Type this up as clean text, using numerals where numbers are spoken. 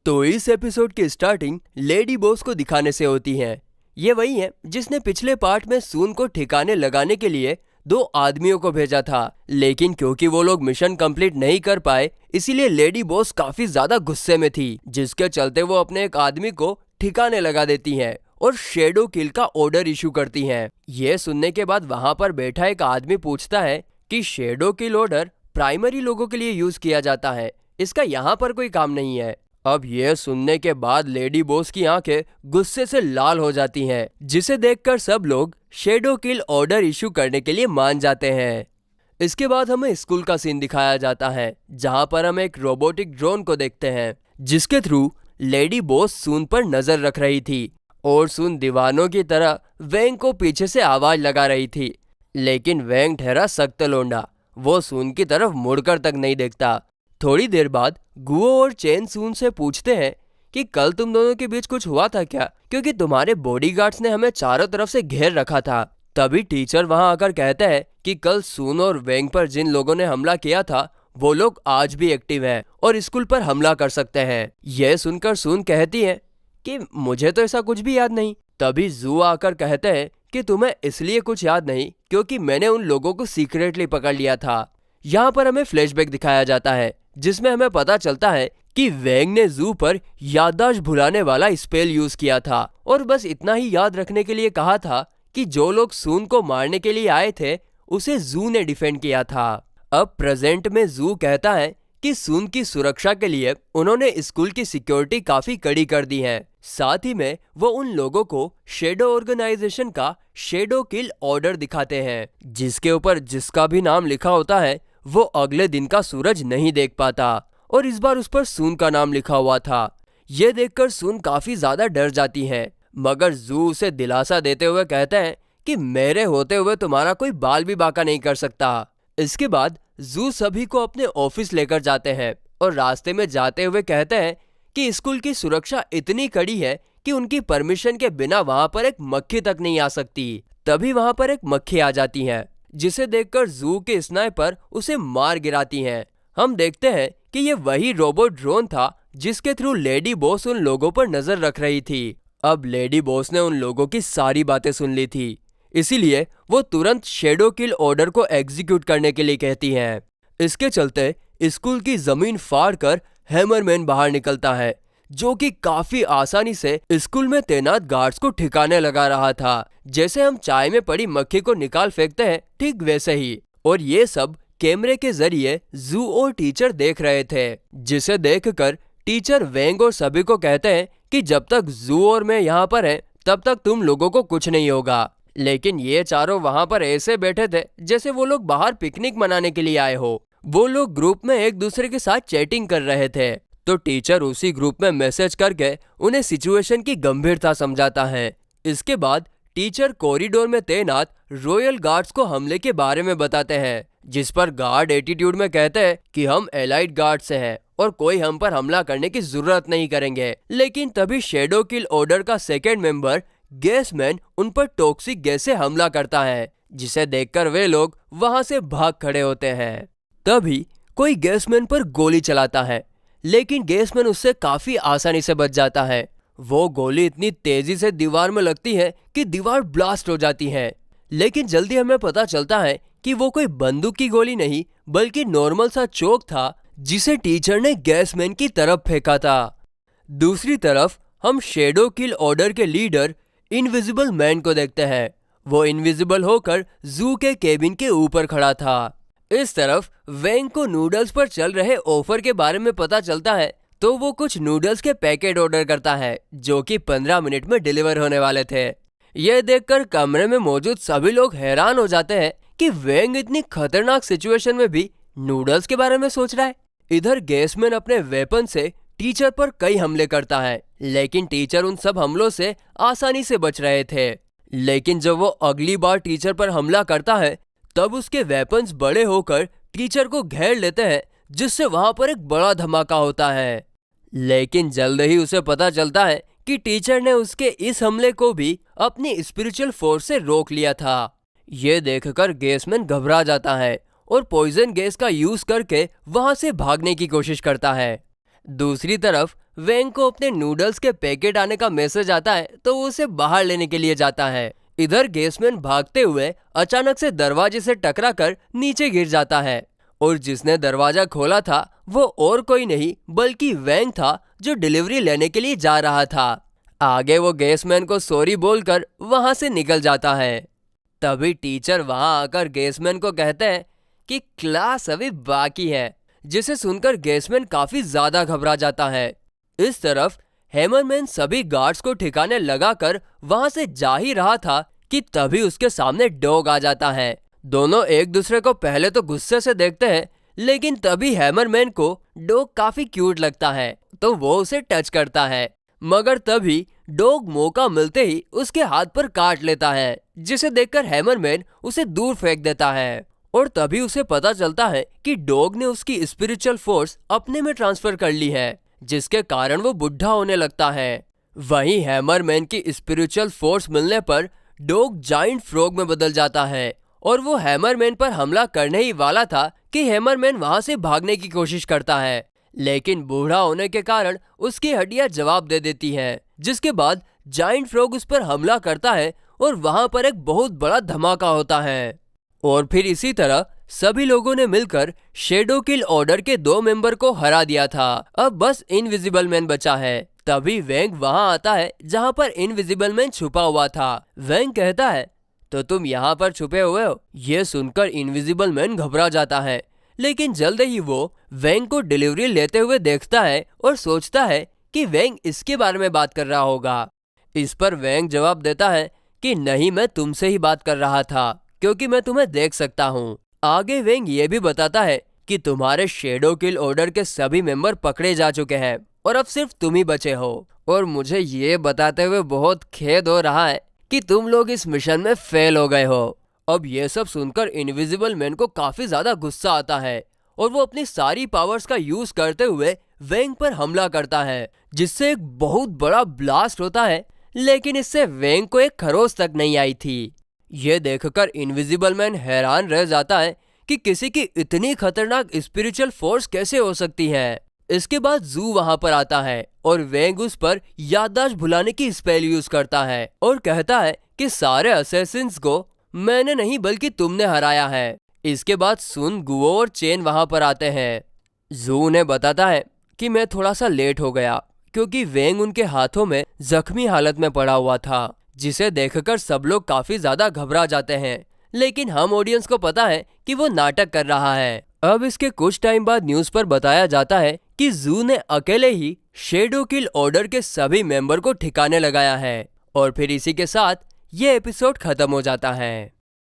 तो इस एपिसोड की स्टार्टिंग लेडी बॉस को दिखाने से होती है। ये वही है जिसने पिछले पार्ट में सून को ठिकाने लगाने के लिए 2 आदमियों को भेजा था, लेकिन क्योंकि वो लोग मिशन कंप्लीट नहीं कर पाए, इसीलिए लेडी बॉस काफी ज्यादा गुस्से में थी, जिसके चलते वो अपने एक आदमी को ठिकाने लगा देती हैं और शैडो किल का ऑर्डर इशू करती हैं। ये सुनने के बाद वहां पर बैठा एक आदमी पूछता है कि शैडो किल ऑर्डर प्राइमरी लोगों के लिए यूज किया जाता है, इसका यहाँ पर कोई काम नहीं है। अब ये सुनने के बाद लेडी बॉस की आंखें गुस्से से लाल हो जाती हैं, जिसे देखकर सब लोग शैडो किल ऑर्डर इशू करने के लिए मान जाते हैं। इसके बाद हमें स्कूल का सीन दिखाया जाता है, जहां पर हम एक रोबोटिक ड्रोन को देखते हैं, जिसके थ्रू लेडी बॉस सून पर नजर रख रही थी और सून दीवानों की तरह वेंग को पीछे से आवाज लगा रही थी। लेकिन वेंग ठहरा सख्त लोंडा, वो सून की तरफ मुड़कर तक नहीं देखता। थोड़ी देर बाद गुओ और चेन सून से पूछते हैं कि कल तुम दोनों के बीच कुछ हुआ था क्या, क्योंकि तुम्हारे बॉडीगार्ड्स ने हमें चारों तरफ से घेर रखा था। तभी टीचर वहां आकर कहते हैं कि कल सून और वेंग पर जिन लोगों ने हमला किया था वो लोग आज भी एक्टिव हैं और स्कूल पर हमला कर सकते हैं। यह सुनकर सून कहती है कि मुझे तो ऐसा कुछ भी याद नहीं। तभी जू आकर कहते हैं कि तुम्हें इसलिए कुछ याद नहीं क्योंकि मैंने उन लोगों को सीक्रेटली पकड़ लिया था। यहाँ पर हमें फ्लैशबैक दिखाया जाता है, जिसमें हमें पता चलता है कि वेंग ने जू पर याददाश्त भुलाने वाला स्पेल यूज किया था और बस इतना ही याद रखने के लिए कहा था कि जो लोग सून को मारने के लिए आए थे उसे जू ने डिफेंड किया था। अब प्रेजेंट में जू कहता है कि सून की सुरक्षा के लिए उन्होंने स्कूल की सिक्योरिटी काफी कड़ी कर दी है। साथ ही में वो उन लोगों को शैडो ऑर्गेनाइजेशन का शैडो किल ऑर्डर दिखाते हैं, जिसके ऊपर जिसका भी नाम लिखा होता है वो अगले दिन का सूरज नहीं देख पाता, और इस बार उस पर सून का नाम लिखा हुआ था। ये देखकर सून काफी ज्यादा डर जाती है, मगर जू उसे दिलासा देते हुए कहते हैं कि मेरे होते हुए तुम्हारा कोई बाल भी बांका नहीं कर सकता। इसके बाद जू सभी को अपने ऑफिस लेकर जाते हैं और रास्ते में जाते हुए कहते हैं कि स्कूल की सुरक्षा इतनी कड़ी है कि उनकी परमिशन के बिना वहां पर एक मक्खी तक नहीं आ सकती। तभी वहां पर एक मक्खी आ जाती है, जिसे देखकर जू के स्नाइपर उसे मार गिराती हैं। हम देखते हैं कि ये वही रोबोट ड्रोन था जिसके थ्रू लेडी बॉस उन लोगों पर नजर रख रही थी। अब लेडी बॉस ने उन लोगों की सारी बातें सुन ली थी, इसीलिए वो तुरंत शैडो किल ऑर्डर को एग्जीक्यूट करने के लिए कहती हैं। इसके चलते स्कूल की जमीन फाड़कर हैमरमैन बाहर निकलता है, जो कि काफी आसानी से स्कूल में तैनात गार्ड्स को ठिकाने लगा रहा था। जैसे हम चाय में पड़ी मक्खी को निकाल फेंकते हैं, ठीक वैसे ही। और ये सब कैमरे के जरिए जू और टीचर देख रहे थे, जिसे देखकर टीचर वेंग और सभी को कहते हैं कि जब तक जू और मैं यहाँ पर हैं, तब तक तुम लोगों को कुछ नहीं होगा। लेकिन ये चारों वहाँ पर ऐसे बैठे थे जैसे वो लोग बाहर पिकनिक मनाने के लिए आए हो। वो लोग ग्रुप में एक दूसरे के साथ चैटिंग कर रहे थे, तो टीचर उसी ग्रुप में मैसेज करके उन्हें सिचुएशन की गंभीरता समझाता है। इसके बाद टीचर कॉरिडोर में तैनात रॉयल गार्ड्स को हमले के बारे में बताते हैं, जिस पर गार्ड एटीट्यूड में कहते हैं कि हम एलाइड गार्ड से हैं और कोई हम पर हमला करने की जरूरत नहीं करेंगे। लेकिन तभी शैडो किल ऑर्डर का सेकेंड मेंबर गैसमैन उन पर टॉक्सिक गैस से हमला करता है, जिसे देखकर वे लोग वहां से भाग खड़े होते हैं। तभी कोई गैसमैन पर गोली चलाता है, लेकिन गैसमैन उससे काफी आसानी से बच जाता है। वो गोली इतनी तेजी से दीवार में लगती है कि दीवार ब्लास्ट हो जाती है, लेकिन जल्दी हमें पता चलता है कि वो कोई बंदूक की गोली नहीं बल्कि नॉर्मल सा चोक था, जिसे टीचर ने गैसमैन की तरफ फेंका था। दूसरी तरफ हम शैडो किल ऑर्डर के लीडर इनविजिबल मैन को देखते हैं। वो इनविजिबल होकर जू के केबिन के ऊपर खड़ा था। इस तरफ वेंग को नूडल्स पर चल रहे ऑफर के बारे में पता चलता है, तो वो कुछ नूडल्स के पैकेट ऑर्डर करता है, जो कि 15 मिनट में डिलीवर होने वाले थे। यह देखकर कमरे में मौजूद सभी लोग हैरान हो जाते हैं कि वेंग इतनी खतरनाक सिचुएशन में भी नूडल्स के बारे में सोच रहा है। इधर गैसमैन अपने वेपन से टीचर पर कई हमले करता है, लेकिन टीचर उन सब हमलों से आसानी से बच रहे थे। लेकिन जब वो अगली बार टीचर पर हमला करता है, तब उसके वेपन्स बड़े होकर टीचर को घेर लेते हैं, जिससे वहां पर एक बड़ा धमाका होता है। लेकिन जल्द ही उसे पता चलता है कि टीचर ने उसके इस हमले को भी अपनी स्पिरिचुअल फोर्स से रोक लिया था। ये देखकर गैसमैन घबरा जाता है और पॉइजन गैस का यूज करके वहां से भागने की कोशिश करता है। दूसरी तरफ वेंग को अपने नूडल्स के पैकेट आने का मैसेज आता है तो वो उसे बाहर लेने के लिए जाता है। इधर गैसमैन भागते हुए अचानक से दरवाजे से टकराकर नीचे गिर जाता है और जिसने दरवाजा खोला था वो और कोई नहीं बल्कि वेंग था, जो डिलीवरी लेने के लिए जा रहा था। आगे वो गैसमैन को सॉरी बोलकर वहां से निकल जाता है। तभी टीचर वहां आकर गैसमैन को कहते हैं कि क्लास अभी बाकी है, जिसे सुनकर गैसमैन काफी ज्यादा घबरा जाता है। इस तरफ हैमरमैन सभी गार्ड्स को ठिकाने लगाकर वहां से जा ही रहा था कि तभी उसके सामने डॉग आ जाता है। दोनों एक दूसरे को पहले तो गुस्से से देखते हैं, लेकिन तभी हैमरमैन को डॉग काफी क्यूट लगता है तो वो उसे टच करता है, मगर तभी डॉग मौका मिलते ही उसके हाथ पर काट लेता है, जिसे देखकर हैमरमैन उसे दूर फेंक देता है। और तभी उसे पता चलता है कि डॉग ने उसकी स्पिरिचुअल फोर्स अपने में ट्रांसफर कर ली है, जिसके कारण वो बुढ़ा होने लगता है। वहीं हैमरमैन की स्पिरिचुअल फोर्स मिलने पर डॉग जाइंट फ्रॉग में बदल जाता है और वो हैमरमैन पर हमला करने ही वाला था कि हैमरमैन वहां से भागने की कोशिश करता है, लेकिन बूढ़ा होने के कारण उसकी हड्डियां जवाब दे देती हैं, जिसके बाद जाइंट फ्रॉग उस पर हमला करता है और वहां पर एक बहुत बड़ा धमाका होता है। और फिर इसी तरह सभी लोगों ने मिलकर शेडो किल ऑर्डर के 2 मेंबर को हरा दिया था। अब बस इनविजिबल मैन बचा है। तभी वेंग वहां आता है जहां पर इनविजिबल मैन छुपा हुआ था। वेंग कहता है, तो तुम यहाँ पर छुपे हुए हो? ये सुनकर इनविजिबल मैन घबरा जाता है, लेकिन जल्द ही वो वेंग को डिलीवरी लेते हुए देखता है और सोचता है कि वेंग इसके बारे में बात कर रहा होगा। इस पर वेंग जवाब देता है कि नहीं, मैं तुमसे ही बात कर रहा था क्योंकि मैं तुम्हें देख सकता हूँ। आगे वेंग ये भी बताता है कि तुम्हारे शेडो किल ऑर्डर के सभी मेंबर पकड़े जा चुके हैं और अब सिर्फ तुम ही बचे हो, और मुझे ये बताते हुए बहुत खेद हो रहा है कि तुम लोग इस मिशन में फेल हो गए हो। अब ये सब सुनकर इनविजिबल मैन को काफी ज्यादा गुस्सा आता है और वो अपनी सारी पावर्स का यूज करते हुए वेंग पर हमला करता है, जिससे एक बहुत बड़ा ब्लास्ट होता है, लेकिन इससे वेंग को एक खरोच तक नहीं आई थी। ये देखकर इनविजिबल मैन हैरान रह जाता है कि किसी की इतनी खतरनाक स्पिरिचुअल फोर्स कैसे हो सकती है। इसके बाद जू वहां पर आता है और वेंग उस पर याददाश्त भुलाने की स्पेल यूज करता है और कहता है कि सारे असैसिन्स को मैंने नहीं बल्कि तुमने हराया है। इसके बाद सुन, गुओ और चेन वहां पर आते हैं। जू ने बताता है कि मैं थोड़ा सा लेट हो गया क्योंकि वेंग उनके हाथों में जख्मी हालत में पड़ा हुआ था, जिसे देखकर सब लोग काफी ज्यादा घबरा जाते हैं, लेकिन हम ऑडियंस को पता है कि वो नाटक कर रहा है। अब इसके कुछ टाइम बाद न्यूज पर बताया जाता है कि जू ने अकेले ही शेडो किल ऑर्डर के सभी मेंबर को ठिकाने लगाया है, और फिर इसी के साथ ये एपिसोड खत्म हो जाता है।